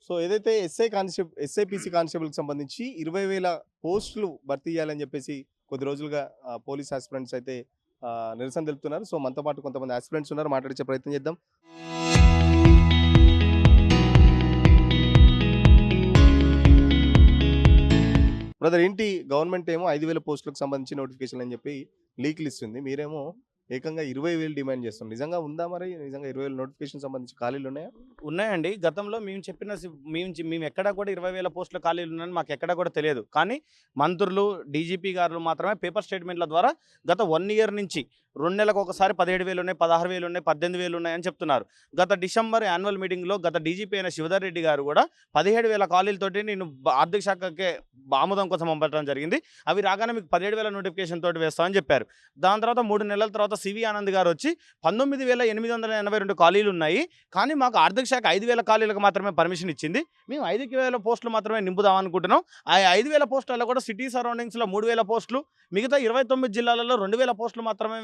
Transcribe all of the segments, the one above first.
So ఏదైతే SIPC కానిస్టేబుల్‌కి సంబంధించి 20,000 పోస్టులు భర్తీ చేయాలని చెప్పేసి కొద్ది రోజులుగా పోలీస్ ఆస్పిరెంట్స్ అయితే నిరసన తెలుపుతున్నారు. సో మనతో పాటు కొంతమంది ఆస్పిరెంట్స్ ఉన్నారు. మాట్లాడించే ప్రయత్నం చేద్దాం. బ్రదర్ ఏంటి గవర్నమెంట్ ఏమో 5,000 పోస్టులకు సంబంధించి నోటిఫికేషన్ అని చెప్పి లీక్‌లు ఇస్తుంది. మీరేమో ఏకంగా 20,000 డిమాండ్ చేస్తున్నారు. నిజంగా ఉందా మరి? నిజంగా 20,000 నోటిఫికేషన్ సంబంధించి ఖాళీలు ఉన్నాయా? ఉన్నాయండి. గతంలో మేము చెప్పిన మేము ఎక్కడా కూడా 20,000 పోస్టుల ఖాళీలు ఉన్నాయని మాకు ఎక్కడా కూడా తెలియదు. కానీ మంత్రులు, డీజీపీ గారు మాత్రమే పేపర్ స్టేట్మెంట్ల ద్వారా గత 1 ఇయర్ నుంచి 2 నెలలకు ఒకసారి 17,000 ఉన్నాయి, 16,000 ఉన్నాయి, 18,000 ఉన్నాయని చెప్తున్నారు. గత డిసెంబర్ యాన్యువల్ మీటింగ్లో గత డీజీపీ అయిన శివధర్ రెడ్డి గారు కూడా 17,000 ఖాళీలతోటి నేను ఆర్థిక శాఖకే ఆమోదం కోసం పంపడం జరిగింది. అవి రాగానే మీకు 17,000 నోటిఫికేషన్ తోటి వేస్తామని చెప్పారు. దాని తర్వాత 3 నెలల తర్వాత సివి ఆనంద్ గారు వచ్చి 19,882 ఖాళీలు ఉన్నాయి, కానీ మాకు ఆర్థిక శాఖ 5,000 ఖాళీలకు మాత్రమే పర్మిషన్ ఇచ్చింది. మేము 5,000 పోస్టులు మాత్రమే నింపుదాం అనుకుంటున్నాం. ఆ 5,000 పోస్టులలో కూడా సిటీ సరౌండింగ్స్లో 3,000 పోస్టులు, మిగతా 29 జిల్లాలలో 2,000 పోస్టులు మాత్రమే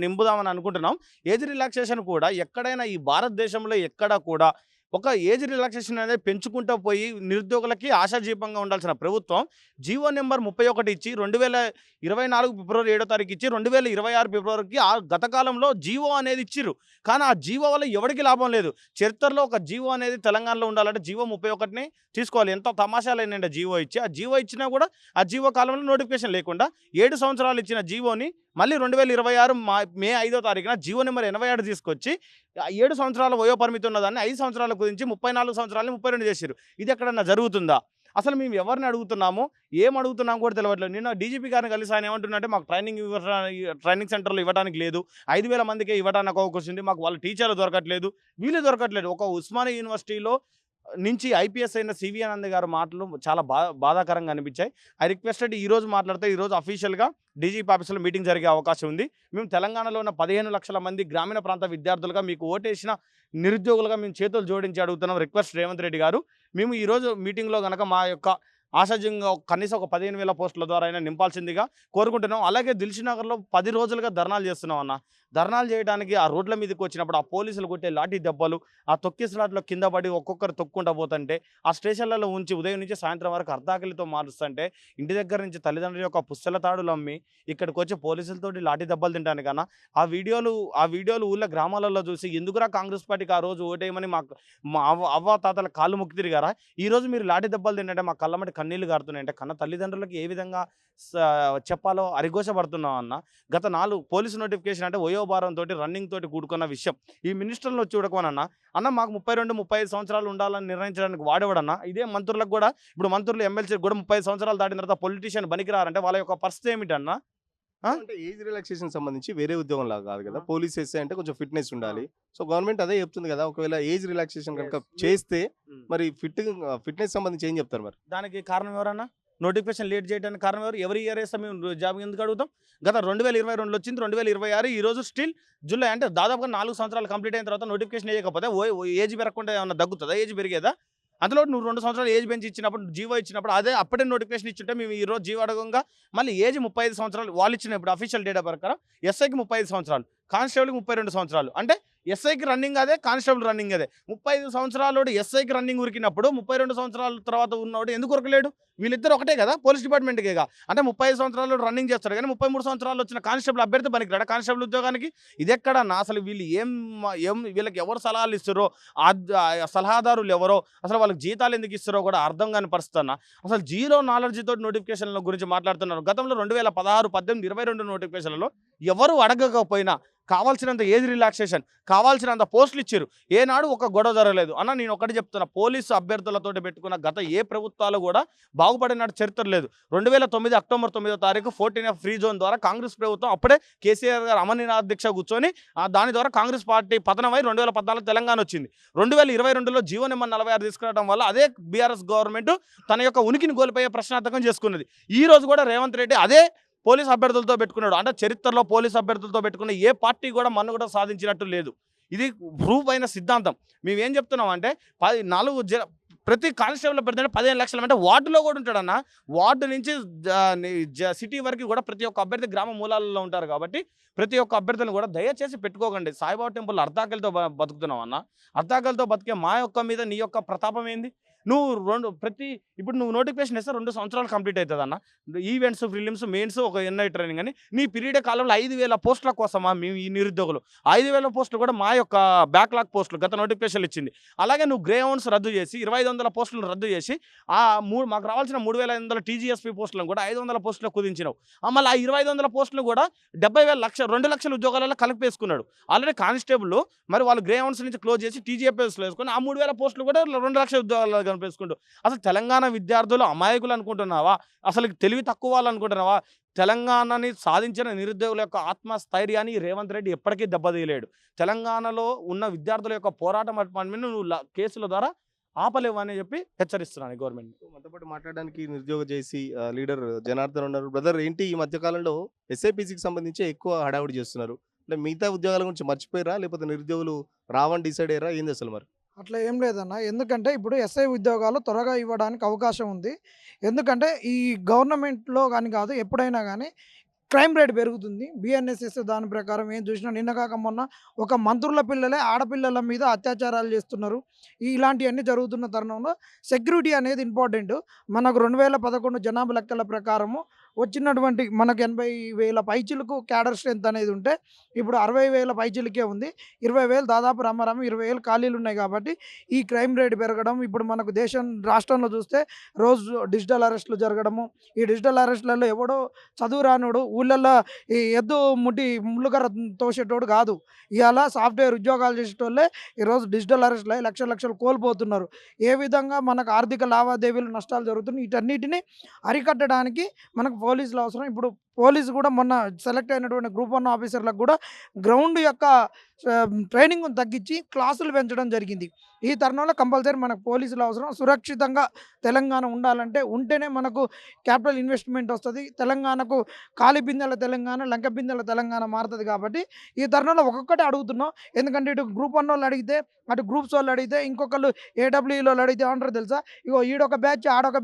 నింపుదామని అనుకుంటున్నాం. ఏజ్ రిలాక్సేషన్ కూడా ఎక్కడైనా ఈ భారతదేశంలో ఎక్కడ కూడా ఒక ఏజ్ రిలాక్సేషన్ అనేది పెంచుకుంటూ పోయి నిరుద్యోగులకి ఆశాజీపంగా ఉండాల్సిన ప్రభుత్వం జీవో నెంబర్ 31 ఇచ్చి 2024 ఫిబ్రవరి 7వ తారీఖు ఇచ్చి 2026 ఫిబ్రవరికి గత కాలంలో జీవో అనేది ఇచ్చిర్రు. కానీ ఆ జీవో వల్ల ఎవరికి లాభం లేదు. చరిత్రలో ఒక జీవో అనేది తెలంగాణలో ఉండాలంటే జీవో 31ని తీసుకోవాలి. ఎంతో తమాషాలైనండి జీవో ఇచ్చి. ఆ జీవో ఇచ్చినా కూడా ఆ జీవో కాలంలో నోటిఫికేషన్ లేకుండా 7 సంవత్సరాలు ఇచ్చిన జీవోని మళ్ళీ 2026 మే 5వ తారీఖున జీవో నెంబర్ 87 తీసుకొచ్చి 7 సంవత్సరాల వయో పరిమితి ఉన్నదాన్ని 5 సంవత్సరాల గురించి 34 సంవత్సరాలని 32 చేశారు. ఇది ఎక్కడన్నా జరుగుతుందా? అసలు మేము ఎవరిని అడుగుతున్నాము, ఏం అడుగుతున్నాము కూడా తెలియట్లేదు. నిన్న డీజీపీ గారిని కలిసి ఆయన ఏమంటున్నట్టే మాకు ట్రైనింగ్ సెంటర్లో ఇవ్వడానికి లేదు, 5,000 మందికే ఇవ్వడానికి అవకాశం ఉంది, మాకు వాళ్ళ టీచర్లు దొరకట్లేదు, వీళ్ళు దొరకట్లేదు. ఒక ఉస్మానియా యూనివర్సిటీలో నుంచి ఐపీఎస్ అయిన సివి ఆనంద్ గారు మాటలు చాలా బాధాకరంగా అనిపించాయి. ఐ రిక్వెస్టెడ్ ఈరోజు మాట్లాడితే ఈరోజు అఫీషియల్గా డీజీపీ ఆఫీసులో మీటింగ్ జరిగే అవకాశం ఉంది. మేము తెలంగాణలో ఉన్న 15 లక్షల మంది గ్రామీణ ప్రాంత విద్యార్థులుగా మీకు ఓటేసిన నిరుద్యోగులుగా మేము చేతులు జోడించి అడుగుతున్నాం. రిక్వెస్ట్ రేవంత్ రెడ్డి గారు, మేము ఈరోజు మీటింగ్లో కనుక మా యొక్క ఆశాజంగా కనీసం ఒక 15,000 పోస్టుల ద్వారా అయినా నింపాల్సిందిగా కోరుకుంటున్నాం. అలాగే దిల్షునగర్లో 10 రోజులుగా ధర్నాలు చేస్తున్నాం అన్న. ధర్నాలు చేయడానికి ఆ రోడ్ల మీదకి వచ్చినప్పుడు ఆ పోలీసులు కొట్టే లాఠీ దెబ్బలు, ఆ తొక్కిసలాట్లో కింద పడి ఒక్కొక్కరు తొక్కుంటూ పోతుంటే, ఆ స్టేషన్లలో ఉంచి ఉదయం నుంచి సాయంత్రం వరకు అర్ధాకలితో మారుస్తుంటే, ఇంటి దగ్గర నుంచి తల్లిదండ్రుల యొక్క పుస్తల తాడులు అమ్మి ఇక్కడికి వచ్చి పోలీసులతోటి లాఠీ దెబ్బలు తింటానికన్నా ఆ వీడియోలు ఊళ్ళో గ్రామాలలో చూసి ఎందుకురా కాంగ్రెస్ పార్టీకి ఆ రోజు ఓటేయమని మా అవ్వ తాతల కాళ్ళు ముక్కి తిరిగారా, ఈరోజు మీరు లాఠీ దెబ్బలు తింటే మా కళ్ళమటి కన్నీళ్లు గారుతున్నాయంటే కన్న తల్లిదండ్రులకు ఏ విధంగా చెప్పాలో అరిఘోషపడుతున్నాం అన్న. గత 4 పోలీసు నోటిఫికేషన్ అంటే వయోభారంతో రన్నింగ్ తోటి కూడుకున్న విషయం. ఈ మినిస్టర్లను వచ్చి చూడకోనన్నా అన్న మాకు 32-35 సంవత్సరాలు ఉండాలని నిర్ణయించడానికి వాడేవాడన్నా. ఇదే మంత్రులకు కూడా ఇప్పుడు మంత్రులు ఎమ్మెల్సీ కూడా 35 సంవత్సరాలు దాటిన తర్వాత పొలిటీషియన్ బనికిరారంటే వాళ్ళ యొక్క పరిస్థితి ఏమిటన్నా? అంటే ఏజ్ రిలాక్సేషన్ సంబంధించి వేరే ఉద్యోగం లాగా కాదు కదా. పోలీస్ ఎస్ఐ అంటే కొంచెం ఫిట్నెస్ ఉండాలి. సో గవర్నమెంట్ అదే చెప్తుంది కదా. ఒకవేళ ఏజ్ రిలాక్సేషన్ కనుక చేస్తే మరి ఫిట్నెస్ సంబంధించి ఏం చెప్తారు మరి? దానికి కారణం ఎవరన్నా? నోటిఫికేషన్ లేట్ చేయడానికి కారణం ఎవరు? ఎవరి ఇయర్ వేస్తాం మేము జాబ్ ఎందుకు అడుగుతాం? గత 2022లో వచ్చింది, 2026 ఈరోజు స్టిల్ జూలై అంటే దాదాపుగా 4 సంవత్సరాలు కంప్లీట్ అయిన తర్వాత నోటిఫికేషన్ వేయకపోతే ఏజ్ పెరగకుండా ఏమన్నా తగ్గుతుందా? ఏజ్ పెరిగేదా? అందులో నువ్వు 2 సంవత్సరాలు ఏజ్ బెంచ్ ఇచ్చినప్పుడు జీవో ఇచ్చినప్పుడు అప్పుడే నోటిఫికేషన్ ఇచ్చుంటే మేము ఈరోజు జీవో అడగంగా మళ్ళీ ఏజ్ 35 సంవత్సరాలు వాళ్ళు ఇచ్చినప్పుడు అఫీషియల్ డేటా ప్రకారం ఎస్ఐకి 35 సంవత్సరాలు, కానిస్టేబుల్కి 32 సంవత్సరాలు. అంటే ఎస్ఐకి రన్నింగ్ అదే, కానిస్టేబుల్ రన్నింగ్ అదే. 35 సంవత్సరాలు ఎస్ఐకి రన్నింగ్ ఉరికినప్పుడు 32 సంవత్సరాల తర్వాత ఉన్నవాడు ఎందుకు ఉరకలేడు? వీళ్ళిద్దరు ఒకటే కదా, పోలీస్ డిపార్ట్మెంట్కేగా. అంటే 35 సంవత్సరాలు రన్నింగ్ చేస్తారు కానీ 33 సంవత్సరాలు వచ్చిన కానిస్టేబుల్ అభ్యర్థి పనికిరాడా కానిస్టేబుల్ ఉద్యోగానికి? ఇది ఎక్కడన్నా? అసలు వీళ్ళు వీళ్ళకి ఎవరు సలహాలు ఇస్తారో, సలహాదారులు ఎవరో, అసలు వాళ్ళకి జీతాలు ఎందుకు ఇస్తారో కూడా అర్థం కాని పరిస్థితి అన్న. అసలు జీరో నాలెడ్జ్ తోటి నోటిఫికేషన్ల గురించి మాట్లాడుతున్నారు. గతంలో 2016, 18, 22 నోటిఫికేషన్లలో ఎవరు అడగకపోయినా కావాల్సినంత ఏజ్ రిలాక్సేషన్, కావాల్సినంత పోస్టులు ఇచ్చారు. ఏనాడు ఒక గొడవ జరగలేదు అన్న. నేను ఒకటి చెప్తున్నా, పోలీసు అభ్యర్థులతో పెట్టుకున్న గత ఏ ప్రభుత్వాలు కూడా బాగుపడినట్టు చరిత్ర లేదు. 2009 అక్టోబర్ 9వ తారీఖు 14F ఫ్రీ జోన్ ద్వారా కాంగ్రెస్ ప్రభుత్వం అప్పుడే కేసీఆర్ గారు అమరనాథ్ దీక్ష కూర్చొని దాని ద్వారా కాంగ్రెస్ పార్టీ పతనమై 2014 తెలంగాణ వచ్చింది. 2022లో జీవో నెంబర్ 46 తీసుకురావడం వల్ల అదే బీఆర్ఎస్ గవర్నమెంట్ తన యొక్క ఉనికిని కోల్పోయే ప్రశ్నార్థకం చేసుకున్నది. ఈ రోజు కూడా రేవంత్ రెడ్డి అదే పోలీస్ అభ్యర్థులతో పెట్టుకున్నాడు. అంటే చరిత్రలో పోలీస్ అభ్యర్థులతో పెట్టుకున్న ఏ పార్టీ కూడా మనుగడ సాధించినట్టు లేదు. ఇది ప్రూఫ్ అయిన సిద్ధాంతం. మేమేం చెప్తున్నాం అంటే ప్రతి కానిస్టేబుల్ పెడితే 15 లక్షలు అంటే వార్డులో కూడా ఉంటాడన్న. వార్డు నుంచి సిటీ వరకు కూడా ప్రతి ఒక్క అభ్యర్థి గ్రామ మూలాలలో ఉంటారు కాబట్టి ప్రతి ఒక్క అభ్యర్థులను కూడా దయచేసి పెట్టుకోకండి. సాయిబాబా టెంపుల్ అర్ధాకలతో బతుకుతున్నావు అన్న. అర్ధాకలతో బతికే మా యొక్క మీద నీ యొక్క ప్రతాపం ఏంది? నువ్వు ఇప్పుడు నువ్వు నోటిఫికేషన్ ఇస్తే 2 సంవత్సరాలు కంప్లీట్ అవుతుంది అన్న. ఈవెంట్స్, ప్రిలిమ్స్, మెయిన్స్, ఒక ఎన్ఐ ట్రైనింగ్ అని నీ పీరియడ్ కాలంలో 5,000 పోస్టుల కోసమా మేము ఈ నిరుద్యోగులు? 5,000 పోస్టులు కూడా మా యొక్క బ్యాక్లాగ్ పోస్టులు గత నోటిఫికేషన్లు ఇచ్చింది. అలాగే నువ్వు గ్రే హౌన్స్ రద్దు చేసి 2,500 పోస్టులను రద్దు చేసి మాకు రావాల్సిన 3,500 టీజీఎస్పీ పోస్టులను కూడా 500 పోస్టులకు కుదించినావు. మళ్ళీ ఆ 2,500 పోస్టులు కూడా 2 లక్షల ఉద్యోగాలలో కలిపేసుకున్నాడు. ఆల్రెడీ కానిస్టేబుల్ మరి వాళ్ళు గ్రే హౌన్స్ నుంచి క్లోజ్ చేసి టీజీఎఫ్ఎస్లో వేసుకొని ఆ 3,000 పోస్టులు కూడా 2 లక్షల ఉద్యోగాలు కనిపేసుకుంటూ అసలు తెలంగాణ విద్యార్థులు అమాయకులు అనుకుంటున్నావా? అసలు తెలివి తక్కువ వాళ్ళు అనుకుంటున్నావా? తెలంగాణని సాధించిన నిరుద్యోగుల యొక్క ఆత్మస్థైర్యాన్ని రేవంత్ రెడ్డి ఎప్పటికీ దెబ్బతీయలేడు. తెలంగాణలో ఉన్న విద్యార్థుల యొక్క పోరాటం నువ్వు కేసుల ద్వారా ఆపలేవు అని చెప్పి హెచ్చరిస్తున్నాను గవర్నమెంట్. మనతో పాటు మాట్లాడడానికి నిరుద్యోగ జేసీ లీడర్ జనార్దన్ ఉన్నారు. బ్రదర్, ఏంటి ఈ మధ్య కాలంలో ఎస్ఐపిసికి సంబంధించి ఎక్కువ హడావుడి చేస్తున్నారు? అంటే మిగతా ఉద్యోగాల గురించి మర్చిపోయారా, లేకపోతే నిరుద్యోగులు రావని డిసైడ్ అయ్యారా, ఏంది అసలు మరి? అట్లా ఏం లేదన్న. ఎందుకంటే ఇప్పుడు ఎస్ఐ ఉద్యోగాలు త్వరగా ఇవ్వడానికి అవకాశం ఉంది. ఎందుకంటే ఈ గవర్నమెంట్‌లో గాని కాదు, ఎప్పుడైనా గానీ క్రైమ్ రేట్ పెరుగుతుంది. బిఎన్ఎస్ఎస్ దాని ప్రకారం ఏం చూసినా నిన్న కాక మొన్న ఒక మంత్రుల పిల్లలే ఆడపిల్లల మీద అత్యాచారాలు చేస్తున్నారు. ఇలాంటివన్నీ జరుగుతున్న తరుణంలో సెక్యూరిటీ అనేది ఇంపార్టెంట్. మనకు 2011 జనాభా లెక్కల ప్రకారము వచ్చినటువంటి మనకు 80,000 పైచిలకు క్యాడర్ స్ట్రెంత్ అనేది ఉంటే ఇప్పుడు 60,000 పైచిలకే ఉంది. 20,000 దాదాపు రామారామ 20,000 ఖాళీలు ఉన్నాయి. కాబట్టి ఈ క్రైమ్ రేట్ పెరగడం, ఇప్పుడు మనకు రాష్ట్రంలో చూస్తే రోజు డిజిటల్ అరెస్టులు జరగడము. ఈ డిజిటల్ అరెస్టులలో ఎవడో చదువు రానోడు ఊళ్ళల్లో ఈ ఎద్దు ముళ్ళుకర్ర తోసేటోడు కాదు. ఇవాళ సాఫ్ట్వేర్ ఉద్యోగాలు చేసేటోళ్ళే ఈరోజు డిజిటల్ అరెస్టులు అయ్యి లక్షలు కోల్పోతున్నారు. ఏ విధంగా మనకు ఆర్థిక లావాదేవీలు నష్టాలు జరుగుతున్నాయి, వీటన్నిటిని అరికట్టడానికి మనకు పోలీసులు అవసరం. ఇప్పుడు పోలీసు కూడా మొన్న సెలెక్ట్ అయినటువంటి గ్రూప్ 1 ఆఫీసర్లకు కూడా గ్రౌండ్ యొక్క ట్రైనింగ్ను తగ్గించి క్లాసులు పెంచడం జరిగింది. ఈ తరుణంలో కంపల్సరీ మనకు పోలీసులు అవసరం. సురక్షితంగా తెలంగాణ ఉంటేనే మనకు క్యాపిటల్ ఇన్వెస్ట్మెంట్ వస్తుంది. తెలంగాణకు కాలి బిందెల తెలంగాణ, లంక బిందెల తెలంగాణ మారుతుంది. కాబట్టి ఈ తరుణంలో ఒక్కొక్కటి అడుగుతున్నాం. ఎందుకంటే ఇటు గ్రూప్ 1 వాళ్ళు అడిగితే, అటు గ్రూప్స్ వాళ్ళు అడిగితే, ఇంకొకళ్ళు ఏడబ్ల్యూలో అడిగితే ఏమంటారు తెలుసా? ఇగో ఈడొక బ్యాచ్, ఆడొక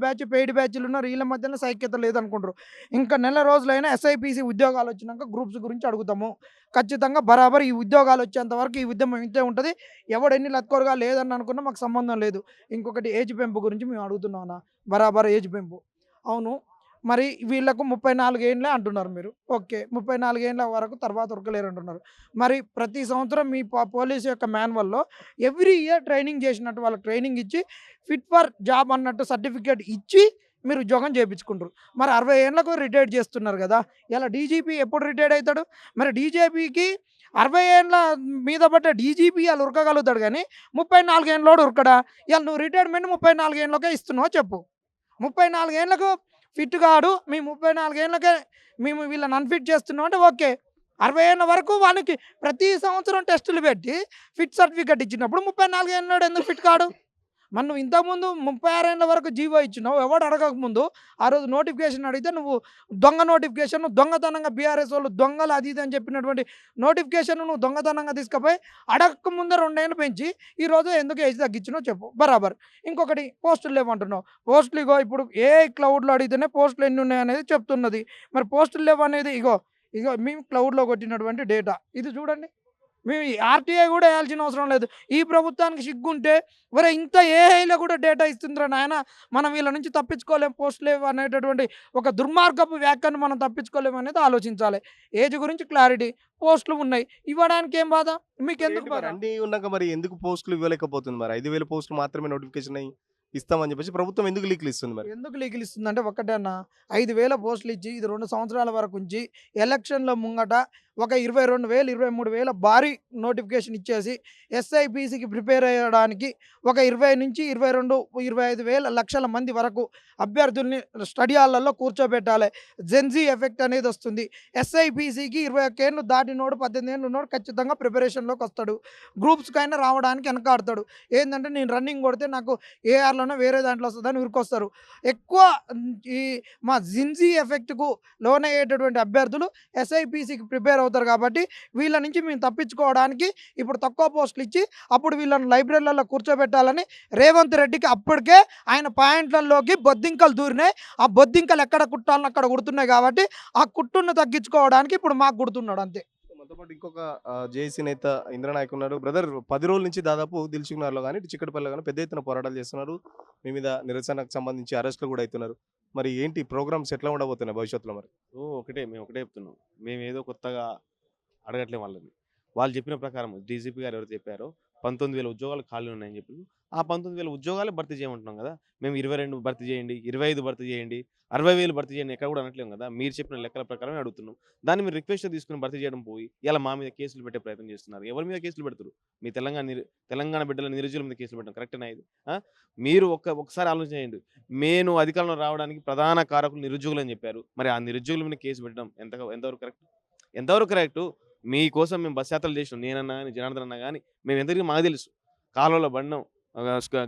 బ్యాచ్, పెయిడ్ బ్యాచ్లు ఉన్నారు, వీళ్ళ మధ్యన సైక్యత లేదనుకుంటారు. ఇంకా నెల రోజులైనా ఎస్ఐపిసి ఉద్యోగాలు వచ్చినాక గ్రూప్స్ గురించి అడుగుతాము. ఖచ్చితంగా బరాబర్ ఈ ఉద్యోగాలు వచ్చేంత వరకు ఈ ఉద్యమం ఇంతే ఉంటుంది. ఎవడు ఎన్ని లత్కోరగా లేదని అనుకున్నా మాకు సంబంధం లేదు. ఇంకొకటి ఏజ్ పెంపు గురించి మేము అడుగుతున్నాం అన్న. బరాబర్ ఏజ్ పెంపు. అవును, మరి వీళ్ళకు 34 ఏండ్లే అంటున్నారు మీరు. ఓకే, 34 ఏండ్ల వరకు తర్వాత ఉరకలేరు అంటున్నారు. మరి ప్రతి సంవత్సరం మీ పోలీసు యొక్క మాన్యువల్లో ఎవ్రీ ఇయర్ ట్రైనింగ్ చేసినట్టు వాళ్ళకి ట్రైనింగ్ ఇచ్చి ఫిట్ ఫర్ జాబ్ అన్నట్టు సర్టిఫికేట్ ఇచ్చి మీరు ఉద్యోగం చేయించుకుంటారు. మరి 60 ఏళ్ళకు రిటైర్ చేస్తున్నారు కదా. ఇలా డీజీపీ ఎప్పుడు రిటైర్ అవుతాడు? మరి డీజీపీకి 60 ఏళ్ళ మీద పడ్డ డీజీపీ వాళ్ళు ఉరకగలుగుతాడు, కానీ 34 ఏళ్ళలోడు ఉరకడా? ఇవాళ నువ్వు రిటైర్మెంట్ 34 ఏళ్ళకే ఇస్తున్నావు చెప్పు. 34 ఏళ్ళకు ఫిట్ కాడు, మేము 34 ఏళ్ళకే మేము వీళ్ళని అన్ఫిట్ చేస్తున్నాం అంటే ఓకే. 60 ఏళ్ళ వరకు వాళ్ళకి ప్రతి సంవత్సరం టెస్టులు పెట్టి ఫిట్ సర్టిఫికేట్ ఇచ్చినప్పుడు 34 ఏళ్ళలోడు ఎందుకు ఫిట్ కాడు? మరి నువ్వు ఇంతకుముందు 36 ఏళ్ళ వరకు జీవో ఇచ్చినావు. ఎవడు అడగకముందు ఆ రోజు నోటిఫికేషన్ అడిగితే నువ్వు దొంగ నోటిఫికేషన్, దొంగతనంగా బీఆర్ఎస్ వాళ్ళు దొంగలు అది ఇది అని చెప్పినటువంటి నోటిఫికేషన్ నువ్వు దొంగతనంగా తీసుకుపోయి అడగకముందే 2 ఏళ్ళు పెంచి ఈరోజు ఎందుకు ఏజ్ తగ్గించినావు చెప్పు. బరాబర్. ఇంకొకటి పోస్టులు లేవంటున్నావు. పోస్టులు ఇగో ఇప్పుడు ఏ క్లౌడ్లో అడిగితేనే పోస్టులు ఎన్ని ఉన్నాయి అనేది చెప్తున్నది. మరి పోస్టులు లేవు అనేది ఇగో మేము క్లౌడ్లో కొట్టినటువంటి డేటా ఇది చూడండి. మేము ఆర్టీఐ కూడా వేయాల్సిన అవసరం లేదు. ఈ ప్రభుత్వానికి సిగ్గుంటే వరే ఇంత ఏఐలో కూడా డేటా ఇస్తుందిరా నాయన, మనం వీళ్ళ నుంచి తప్పించుకోలేం, పోస్ట్ లేవు అనేటటువంటి ఒక దుర్మార్గపు వ్యాఖ్యను మనం తప్పించుకోలేము అనేది ఆలోచించాలి. ఏజ్ గురించి క్లారిటీ, పోస్టులు ఉన్నాయి, ఇవ్వడానికి ఏం బాధ? మీకు ఎందుకు బాధ? అన్ని ఉన్నాక మరి ఎందుకు పోస్టులు ఇవ్వలేకపోతుంది? మరి 5,000 పోస్టులు మాత్రమే నోటిఫికేషన్ అయ్యి ఇస్తామని చెప్పేసి ప్రభుత్వం ఎందుకు లీకులు ఇస్తుంది? మరి ఎందుకు లీకులు ఇస్తుందంటే ఒకటే అన్న, 5,000 పోస్టులు ఇచ్చి ఇది 2 సంవత్సరాల వరకు ఉంచి ఎలక్షన్లో ముంగట ఒక 22,000 23,000 భారీ నోటిఫికేషన్ ఇచ్చేసి ఎస్ఐపిసికి ప్రిపేర్ అయ్యడానికి ఒక 20 నుంచి 22 25,000 లక్షల మంది వరకు అభ్యర్థుల్ని స్టడీ హాళ్లలో కూర్చోబెట్టాలి. జెన్జీ ఎఫెక్ట్ అనేది వస్తుంది. ఎస్ఐపిసికి 21 ఏళ్ళు దాటినోడు 18 ఏళ్ళు ఉన్నోడు ఖచ్చితంగా ప్రిపరేషన్లోకి వస్తాడు. గ్రూప్స్కైనా రావడానికి వెనకాడతాడు. ఏంటంటే నేను రన్నింగ్ కొడితే నాకు ఏఆర్లోనే వేరే దాంట్లో వస్తుందని ఉరికొస్తారు. ఎక్కువ ఈ మా జిన్జీ ఎఫెక్ట్కు లోనయ్యేటటువంటి అభ్యర్థులు ఎస్ఐపిసికి ప్రిపేర్ అవుతారు కాబట్టి వీళ్ళ నుంచి మేము తప్పించుకోవడానికి ఇప్పుడు తక్కువ పోస్టులు ఇచ్చి అప్పుడు వీళ్ళని లైబ్రరీలలో కూర్చోబెట్టాలని రేవంత్ రెడ్డికి అప్పటికే ఆయన పాయింట్లలోకి బొద్దింకలు దూరినాయి. ఆ బొద్దింకలు ఎక్కడ కుట్టాలని అక్కడ కుడుతున్నాయి కాబట్టి ఆ కుట్టును తగ్గించుకోవడానికి ఇప్పుడు మాకు కుడుతున్నాడు అంతే. మనతో పాటు ఇంకొక జేఏసీ నేత ఇంద్రనాయక్ ఉన్నారు. బ్రదర్ 10 రోజుల నుంచి దాదాపు దిల్సుఖ్నగర్‌లో గాని, ఇటు చిక్కడపల్లిలో గాని పెద్ద ఎత్తున పోరాటాలు చేస్తున్నారు. మీ మీద నిరసనకు సంబంధించి అరెస్టులు కూడా అవుతున్నారు. మరి ఏంటి ప్రోగ్రామ్స్ ఎట్లా ఉండబోతున్నాయి భవిష్యత్తులో మరి? మేము ఒకటే చెప్తున్నాం. మేమేదో కొత్తగా అడగట్లేం వాళ్ళని. వాళ్ళు చెప్పిన ప్రకారం డీజీపీ గారు ఎవరైతే చెప్పారో 19,000 ఉద్యోగాలు ఖాళీ ఉన్నాయని చెప్పి, ఆ 19,000 ఉద్యోగాలే భర్తీ చేయమంటున్నాం కదా! మేము 22 భర్తీ చేయండి, 25 భర్తీ చేయండి, 60,000 భర్తీ చేయండి ఎక్కడ కూడా అనట్లేము కదా! మీరు చెప్పిన లెక్కల ప్రకారమే అడుగుతున్నాం. దాన్ని మీరు రిక్వెస్ట్ తీసుకొని భర్తీ చేయడం పోయి, ఇలా మా మీద కేసులు పెట్టే ప్రయత్నం చేస్తున్నారు. ఎవరి మీద కేసులు పెడతారు? మీ తెలంగాణ బిడ్డల నిరుద్యోగుల మీద కేసులు పెట్టడం కరెక్టేనా ఇది? మీరు ఒకసారి ఆలోచన చేయండి. నేను అధికారంలో రావడానికి ప్రధాన కారకులు నిరుద్యోగులు అని చెప్పారు. మరి ఆ నిరుద్యోగుల మీద కేసు పెట్టడం ఎంతవరకు కరెక్ట్? ఎంతవరకు కరెక్టు? మీకోసం మేము బస్ యాత్రలు చేసినాం. నేనన్నా గాని, జనార్దన్ అన్నా గాని మేము ఎంతటికి మాకు తెలుసు. కాలువలో పడినాం.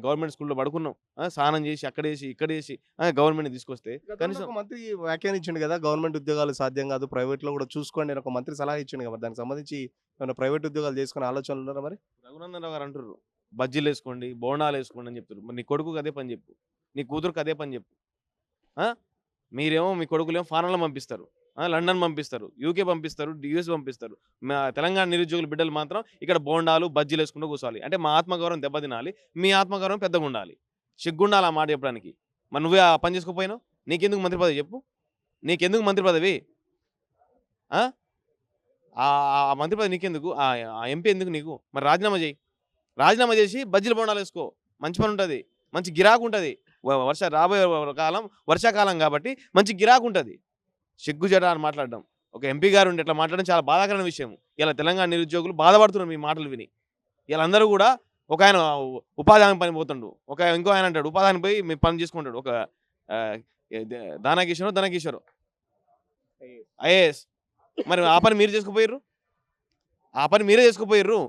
గవర్నమెంట్ స్కూల్‌లో పడుకున్నాం. స్నానం చేసి అక్కడేసి, ఇక్కడేసి గవర్నమెంట్‌ని తీసుకొస్తే గతంలో కనీసం ఒక మంత్రి వ్యాఖ్యానించిండు కదా! గవర్నమెంట్ ఉద్యోగాలు సాధ్యం కాదు. ప్రైవేట్‌లో కూడా చూసుకోండి అని ఒక మంత్రి సలహా ఇచ్చిండు కదా! దానికి సంబంధించి ఏమైనా ప్రైవేట్ ఉద్యోగాలు చేసుకునే ఆలోచనలు ఉన్నారా మరి? రఘునందన్ రావు గారు అంటుర్రు. బజ్జీలేసుకోండి, బోండాలేసుకోండి అని చెప్తుర్రు. మరి నీ కొడుకుకి అదే పని చెప్పు. నీ కూతురుకి అదే పని చెప్పు. ఆ! మీరేమో మీ కొడుకులేమో ఫారెన్‌లో పంపిస్తారు. లండన్ పంపిస్తారు, యూకే పంపిస్తారు, యూఎస్ పంపిస్తారు. మా తెలంగాణ నిరుద్యోగుల బిడ్డలు మాత్రం ఇక్కడ బోండాలు, బజ్జీలేసుకుంటూ కూర్చోవాలి. అంటే మా ఆత్మగౌరవం దెబ్బతినాలి. మీ ఆత్మగౌరవం పెద్దగుండాలి. సిగ్గుండాలి ఆ మాట చెప్పడానికి. మరి నువ్వే ఆ పని చేసుకోకపోయినావు? నీకెందుకు మంత్రి పదవి చెప్పు? నీకెందుకు మంత్రి పదవి? ఆ! ఆ మంత్రి పదవి నీకెందుకు? ఆ ఎంపీ ఎందుకు నీకు? మరి రాజీనామా చెయ్యి. రాజీనామా చేసి బజ్జీల బోండాలేసుకో. మంచి పనుంటది. మంచి గిరాకుంటది. రాబోయే కాలం వర్షాకాలం కాబట్టి మంచి గిరాకుంటది. సిగ్గుచేట అని మాట్లాడడం. ఒక ఎంపీ గారు ఉండి ఇట్లా మాట్లాడడం చాలా బాధాకరమైన విషయం. ఇలా తెలంగాణ నిరుద్యోగులు బాధపడుతున్నారు మీ మాటలు విని. ఈళ్ళందరూ గూడా ఒకాయన ఉపాధి హామీ పనికి పోతుండు. ఇంకో ఆయన అంటాడు ఉపాధి హామీ పోయి మీ పని చేసుకుంటాడు. ఆహ్, ధనకిషోరో ఐఏఎస్. మరి ఆ పని మీరు చేసుకుపోయిర్రు? ఆ పని మీరే చేసుకుపోయిర్రు.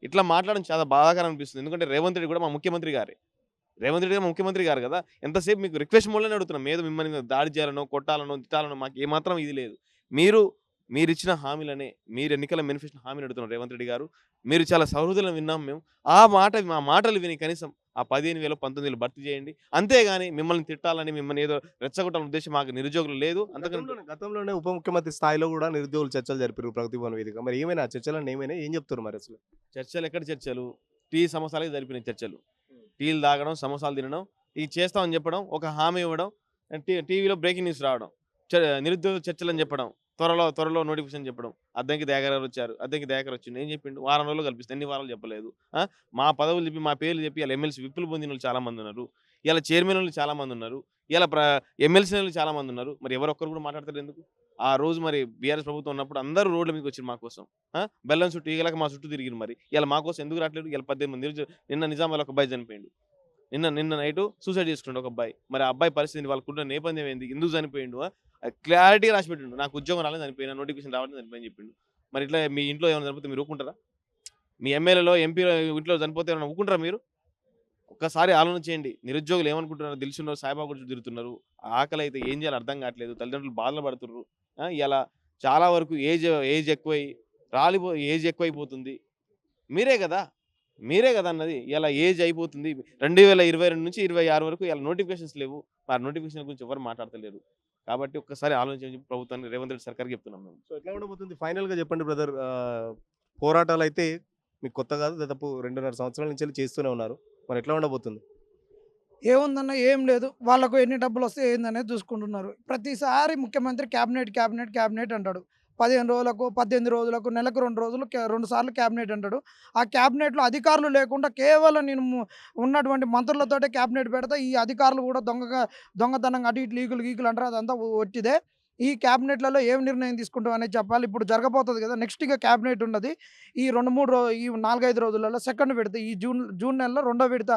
ఇట్లా మాట్లాడడం చాలా బాధాకరం అనిపిస్తుంది. ఎందుకంటే రేవంత్ రెడ్డి కూడా మా ముఖ్యమంత్రి గారే. రేవంత్ రెడ్డి గారు ముఖ్యమంత్రి గారు కదా! ఎంతసేపు మీకు రిక్వెస్ట్ మోడ్‌లోనే అడుగుతున్నాం. ఏదో మిమ్మల్ని దాడి చేయాలనో, కొట్టాలనో, తిట్టాలనో మాకు ఏమాత్రం ఇది లేదు. మీరు మీరిచ్చిన హామీలనే మీరు ఎన్నికల మేనిఫెస్టో హామీని అడుగుతున్నారు రేవంత్ రెడ్డి గారు. మీరు చాలా సహృదయులను విన్నాం మేము. మా మాటలు విని కనీసం ఆ 15,000, 19,000 భర్తీ చేయండి. అంతేగాని మిమ్మల్ని తిట్టాలని, మిమ్మల్ని ఏదో రెచ్చగొట్టాలనే ఉద్దేశం మాకు నిరుద్యోగులు లేదు. గతంలోనే ఉప ముఖ్యమంత్రి స్థాయిలో కూడా నిరుద్యోగులు చర్చలు జరిపారు ప్రగతి భవన్ వేదిక. మరి ఏమైనా ఆ చర్చలన్నీ ఏమైనాయి? ఏం చెప్తున్నారు మరి అసలు? చర్చలు ఎక్కడ చర్చలు? టీ సమోసాలకి జరిపినాయి చర్చలు. టీలు తాగడం, సమోసాలు తినడం, ఇది చేస్తామని చెప్పడం, ఒక హామీ ఇవ్వడం, టీవీలో బ్రేకింగ్ న్యూస్ రావడం, నిరుద్యోగ చర్చలని చెప్పడం, త్వరలో నోటిఫికేషన్ చెప్పడం. అద్దంకి దయాకర్ గారు వచ్చారు. అద్దంకి దయాకర్ వచ్చిండు. ఏం చెప్పిండు? వారం రోజుల్లో కల్పిస్తా. ఎన్ని వారాలు చెప్పలేదు. మా పదవులు చెప్పి, మా పేర్లు చెప్పి ఇలా ఎమ్మెల్సీ విప్పులు పొందినోళ్ళు చాలా మంది ఉన్నారు. ఇలా చైర్మన్‌లు చాలా మంది ఉన్నారు. ఇలా ఎమ్మెల్సీలు చాలా మంది ఉన్నారు. మరి ఎవరు ఒక్కరు కూడా మాట్లాడతారు ఎందుకు? ఆ రోజు మరి బీఆర్ఎస్ ప్రభుత్వం ఉన్నప్పుడు అందరూ రోడ్ల మీదకి వచ్చిర్రు మా కోసం. బెల్లం చుట్టూ ఈగలక మా చుట్టూ తిరిగిర్రు మరి. ఇయాల మా కోసం ఎందుకు రావట్లేదు? ఇయాల 18 మంది నిన్న నిజామాబాద్‌లో ఒక అబ్బాయి చనిపోయిండు. నిన్న నైటు సూసైడ్ చేసుకుండు ఒక అబ్బాయి. మరి ఆ అబ్బాయి పరిస్థితి వాళ్ళకున్న నేపథ్యం ఏంది? ఎందుకు చనిపోయిండు? క్లారిటీగా రాసి పెట్టిండు. నాకు ఉద్యోగం రాలేదు చనిపోయినా, నోటిఫికేషన్ రావట్లేదు చనిపోయిందని చెప్పిండు. మరి ఇట్లా మీ ఇంట్లో ఏమైనా చనిపోతే మీరు ఊరుకుంటారా? మీ ఎమ్మెల్యేలో, ఎంపీలో ఇంట్లో చనిపోతే ఏమైనా ఊరుకుంటారా మీరు? ఒక్కసారి ఆలోచన చేయండి. నిరుద్యోగులు ఏమనుకుంటున్నారు? దిల్సుఖ్నగర్ సాయిబాబా గురించి తిరుగుతున్నారు. ఆకలి అయితే ఏం చేయాలో అర్థం కావట్లేదు. తల్లిదండ్రులు బాధలు పడుతుర్రు. ఇలా చాలా వరకు ఏజ్ ఏజ్ ఎక్కువైపోతుంది. మీరే కదా! మీరే కదా అన్నది. ఇలా ఏజ్ అయిపోతుంది. 2022 నుంచి 26 వరకు ఇలా నోటిఫికేషన్స్ లేవు. ఆ నోటిఫికేషన్ గురించి ఎవరు మాట్లాడతలేరు. కాబట్టి ఒక్కసారి ఆలోచించి ప్రభుత్వాన్ని రేవంత్ రెడ్డి సర్కార్‌కి చెప్తున్నాం మేము. సో ఎట్లా ఉండబోతుంది? ఫైనల్‌గా చెప్పండి బ్రదర్. పోరాటాలైతే మీకు కొత్త కాదు. దాదాపు 2.5 సంవత్సరాల నుంచెల్లి చేస్తూనే ఉన్నారు. మరి ఎట్లా ఉండబోతుంది? ఏముందన్న ఏం లేదు. వాళ్ళకు ఎన్ని డబ్బులొస్తాయి ఏందనేది చూసుకుంటున్నారు. ప్రతిసారి ముఖ్యమంత్రి క్యాబినెట్ అంటాడు. 15 రోజులకు, 18 రోజులకు, నెలకు 2 రోజులు 2 సార్లు క్యాబినెట్ అంటాడు. ఆ క్యాబినెట్‌లో అధికారులు లేకుండా కేవలం నేను ఉన్నటువంటి మంత్రులతోటే క్యాబినెట్ పెడతా. ఈ అధికారులు కూడా దొంగతనంగా అటు ఇటు లీకులు అంటారు. అదంతా ఒట్టిదే. ఈ క్యాబినెట్‌లలో ఏం నిర్ణయం తీసుకుంటాం అనేది చెప్పాలి. ఇప్పుడు జరగబోతది కదా! నెక్స్ట్ ఇక క్యాబినెట్ ఉన్నది. ఈ 2, 3 ఈ 4, 5 రోజులలో సెకండ్ విడత ఈ జూన్ నెలలో రెండో విడత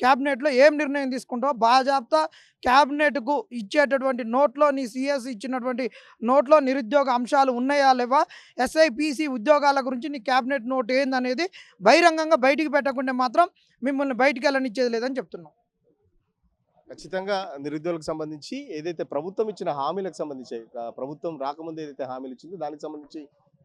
క్యాబినెట్‌లో ఏం నిర్ణయం తీసుకుంటావో బాజాప్తా క్యాబినెట్‌కు ఇచ్చేటటువంటి నోట్‌లో నీ సీఎస్ ఇచ్చినటువంటి నోట్‌లో నిరుద్యోగ అంశాలు ఉన్నాయా లేవా? ఎస్ఐపీసీ ఉద్యోగాల గురించి నీ క్యాబినెట్ నోట్ ఏందనేది బహిరంగంగా బయటికి పెట్టకుంటే మాత్రం మిమ్మల్ని బయటికెళ్ళనిచ్చేది లేదని చెప్తున్నాం. ఖచ్చితంగా నిరుద్యోగులకు సంబంధించి ఏదైతే ప్రభుత్వం ఇచ్చిన హామీలకు సంబంధించి ప్రభుత్వం రాకముందు ఏదైతే హామీలు ఇచ్చిందో దానికి సంబంధించి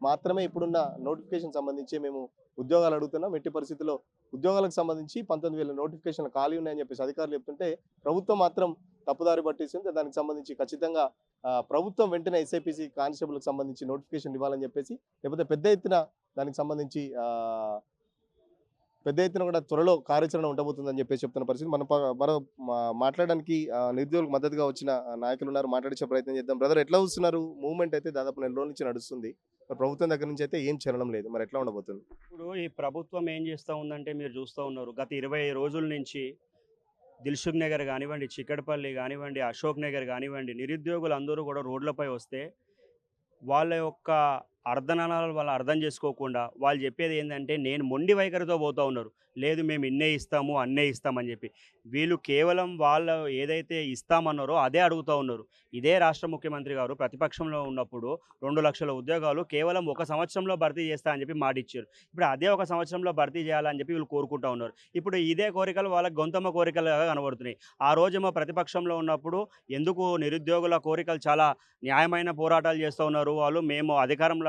మాత్రమే ఇప్పుడున్న నోటిఫికేషన్ సంబంధించి మేము ఉద్యోగాలు అడుగుతున్నాం. ఎట్టి పరిస్థితుల్లో ఉద్యోగాలకు సంబంధించి 19,000 నోటిఫికేషన్లు ఖాళీ ఉన్నాయని చెప్పేసి అధికారులు చెప్తుంటే ప్రభుత్వం మాత్రం తప్పుదారి పట్టిస్తుంది. దానికి సంబంధించి ఖచ్చితంగా ప్రభుత్వం వెంటనే ఎస్ఐపిసి కానిస్టేబుల్కి సంబంధించి నోటిఫికేషన్ ఇవ్వాలని చెప్పేసి, లేకపోతే పెద్ద ఎత్తున దానికి సంబంధించి పెద్ద ఎత్తున కూడా త్వరలో కార్యాచరణ ఉండబోతుందని చెప్పేసి చెప్తున్న పరిస్థితి. మరో మాట్లాడడానికి నిరుద్యోగులకు మద్దతుగా వచ్చిన నాయకులు ఉన్నారు. మాట్లాడించే ప్రయత్నం చేద్దాం. బ్రదర్, ఎట్లా చూస్తున్నారు? మూవ్మెంట్ అయితే దాదాపు 4 రోజుల నుంచి నడుస్తుంది. మరి ప్రభుత్వం దగ్గర నుంచి అయితే ఏం చలనం లేదు. మరి ఎట్లా ఉండబోతుంది? ఇప్పుడు ఈ ప్రభుత్వం ఏం చేస్తూ ఉందంటే మీరు చూస్తూ ఉన్నారు, గత 20 రోజుల నుంచి దిల్సుఖ్ నగర్ కానివ్వండి, చిక్కడపల్లి కానివ్వండి, అశోక్ నగర్ కానివ్వండి, నిరుద్యోగులు అందరూ కూడా రోడ్లపై వస్తే వాళ్ళ యొక్క అర్ధనాలు వాళ్ళు అర్థం చేసుకోకుండా వాళ్ళు చెప్పేది ఏంటంటే నేను మొండి వైఖరితో పోతూ ఉన్నారు. లేదు మేము ఇన్నే ఇస్తాము అన్నే ఇస్తామని చెప్పి వీళ్ళు కేవలం వాళ్ళు ఏదైతే ఇస్తామన్నారో అదే అడుగుతూ ఉన్నారు. ఇదే రాష్ట్ర ముఖ్యమంత్రి గారు ప్రతిపక్షంలో ఉన్నప్పుడు 2 లక్షల ఉద్యోగాలు కేవలం 1 సంవత్సరంలో భర్తీ చేస్తా అని చెప్పి మాట ఇచ్చారు. ఇప్పుడు అదే 1 సంవత్సరంలో భర్తీ చేయాలని చెప్పి వీళ్ళు కోరుకుంటూ ఉన్నారు. ఇప్పుడు ఇదే కోరికలు వాళ్ళకి గొంతమ్మ కోరికలుగా కనబడుతున్నాయి. ఆ రోజేమో ప్రతిపక్షంలో ఉన్నప్పుడు ఎందుకు నిరుద్యోగుల కోరికలు చాలా న్యాయమైన పోరాటాలు చేస్తూ ఉన్నారు. వాళ్ళు మేము అధికారంలో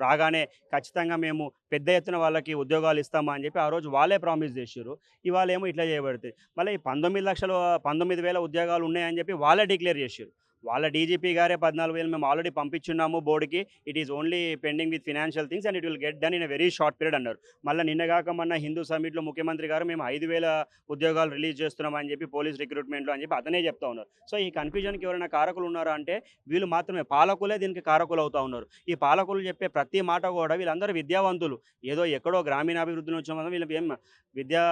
రాగానే ఖచ్చితంగా మేము పెద్ద ఎత్తున వాళ్ళకి ఉద్యోగాలు ఇస్తామా అని చెప్పి ఆ రోజు వాళ్ళే ప్రామిస్ చేశారు. ఇవాళ ఏమో ఇట్లా చేయబడుతుంది. మళ్ళీ 19,000 ఉద్యోగాలు ఉన్నాయని చెప్పి వాళ్ళే డిక్లేర్ చేశారు. వాళ్ళ డీజీపీ గారే 14,000 మేము ఆల్రెడీ పంపించున్నాము బోర్డుకి. It is only pending with financial things and it will get done in a very short period అన్నారు. మళ్ళీ నిన్నగాక మొన్న హిందూ సమిట్లో ముఖ్యమంత్రి గారు మేము 5,000 ఉద్యోగాలు రిలీజ్ చేస్తున్నామని చెప్పి పోలీస్ రిక్రూట్మెంట్లో అని చెప్పి అతనే చెప్తా ఉన్నారు. సో ఈ కన్ఫ్యూజన్కి ఎవరైనా కారకులు ఉన్నారా అంటే వీళ్ళు మాత్రమే, పాలకులే దీనికి కారకులు అవుతూ ఉన్నారు. ఈ పాలకులు చెప్పే ప్రతి మాట కూడా వీళ్ళందరూ విద్యావంతులు. ఏదో ఎక్కడో గ్రామీణాభివృద్ధిని వచ్చిన వీళ్ళు ఏం విద్యా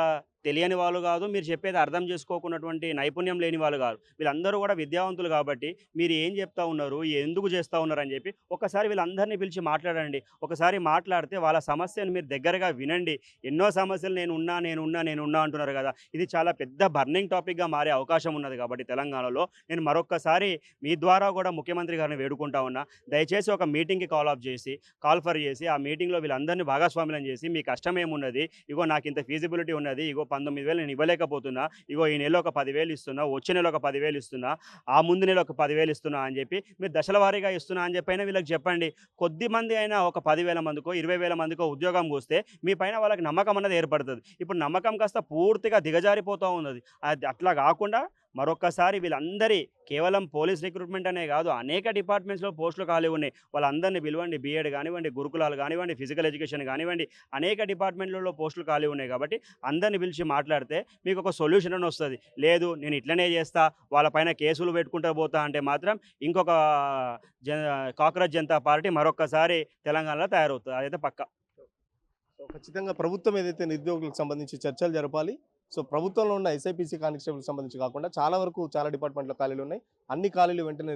తెలియని వాళ్ళు కాదు, మీరు చెప్పేది అర్థం చేసుకోకున్నటువంటి నైపుణ్యం లేని వాళ్ళు కాదు. వీళ్ళందరూ కూడా విద్యావంతులు కాబట్టి మీరు ఏం చెప్తా ఉన్నారు, ఎందుకు చేస్తూ ఉన్నారు అని చెప్పి ఒకసారి వీళ్ళందరినీ పిలిచి మాట్లాడండి. ఒకసారి మాట్లాడితే వాళ్ళ సమస్యను మీరు దగ్గరగా వినండి. ఎన్నో సమస్యలు నేనున్నా అంటున్నారు కదా, ఇది చాలా పెద్ద బర్నింగ్ టాపిక్గా మారే అవకాశం ఉన్నది. కాబట్టి తెలంగాణలో నేను మరొక్కసారి మీ ద్వారా కూడా ముఖ్యమంత్రి గారిని వేడుకుంటా ఉన్నా, దయచేసి ఒక మీటింగ్కి కాల్ఫర్ చేసి ఆ మీటింగ్లో వీళ్ళందరినీ భాగస్వామ్యం చేసి మీ కష్టం ఏమున్నది, ఇగో నాకు ఇంత ఫీజిబిలిటీ ఉన్నది, ఇగో 19,000 నేను ఇవ్వలేకపోతున్నా, ఇగో ఈ నెల ఒక 10,000 ఇస్తున్నా, వచ్చే నెల ఒక 10,000 ఇస్తున్నా, ఆ ముందు నెల ఒక 10,000 ఇస్తున్నా అని చెప్పి మీరు దశల వారీగా ఇస్తున్నా అని చెప్పి అయినా వీళ్ళకి చెప్పండి. కొద్ది మంది అయినా ఒక 10,000 మందికో 20,000 మందికో ఉద్యోగం వస్తే మీ పైన వాళ్ళకి నమ్మకం అన్నది ఏర్పడుతుంది. ఇప్పుడు నమ్మకం కాస్త పూర్తిగా దిగజారిపోతూ ఉన్నది. అది అట్లా కాకుండా మరొక్కసారి వీళ్ళందరి కేవలం పోలీస్ రిక్రూట్మెంట్ అనే కాదు, అనేక డిపార్ట్మెంట్స్లో పోస్టులు ఖాళీ ఉన్నాయి. వాళ్ళందరినీ పిలవండి. బీఎడ్ కానివ్వండి, గురుకులాలు కానివ్వండి, ఫిజికల్ ఎడ్యుకేషన్ కానివ్వండి, అనేక డిపార్ట్మెంట్లలో పోస్టులు ఖాళీ ఉన్నాయి. కాబట్టి అందరిని పిలిచి మాట్లాడితే మీకు ఒక సొల్యూషన్ అని వస్తుంది. లేదు నేను ఇట్లనే చేస్తా, వాళ్ళపైన కేసులు పెట్టుకుంటూ పోతా అంటే మాత్రం ఇంకొక కాక్రోచ్ జనతా పార్టీ మరొక్కసారి తెలంగాణలో తయారవుతుంది. అదైతే పక్కా. సో ఖచ్చితంగా ప్రభుత్వం ఏదైతే నిరుద్యోగులకు సంబంధించి చర్చలు జరపాలి. సో ప్రభుత్వంలో ఉన్న ఎస్ఐపిసి కానిస్టేబుల్కి సంబంధించి కాకుండా చాలా డిపార్ట్మెంట్లో ఖాళీలు ఉన్నాయి. అన్ని ఖాళీలు వెంటనే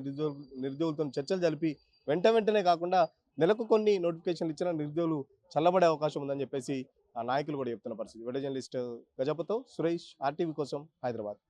నిరుద్యోగులతో చర్చలు జరిపి వెంటనే కాకుండా నెలకు కొన్ని నోటిఫికేషన్లు ఇచ్చిన నిరుద్యోగులు చల్లబడే అవకాశం ఉందని చెప్పేసి ఆ నాయకులు కూడా చెప్తున్న పరిస్థితి. వీడియో జర్నలిస్ట్ గజపతో సురేష్, ఆర్టీవీ కోసం, హైదరాబాద్.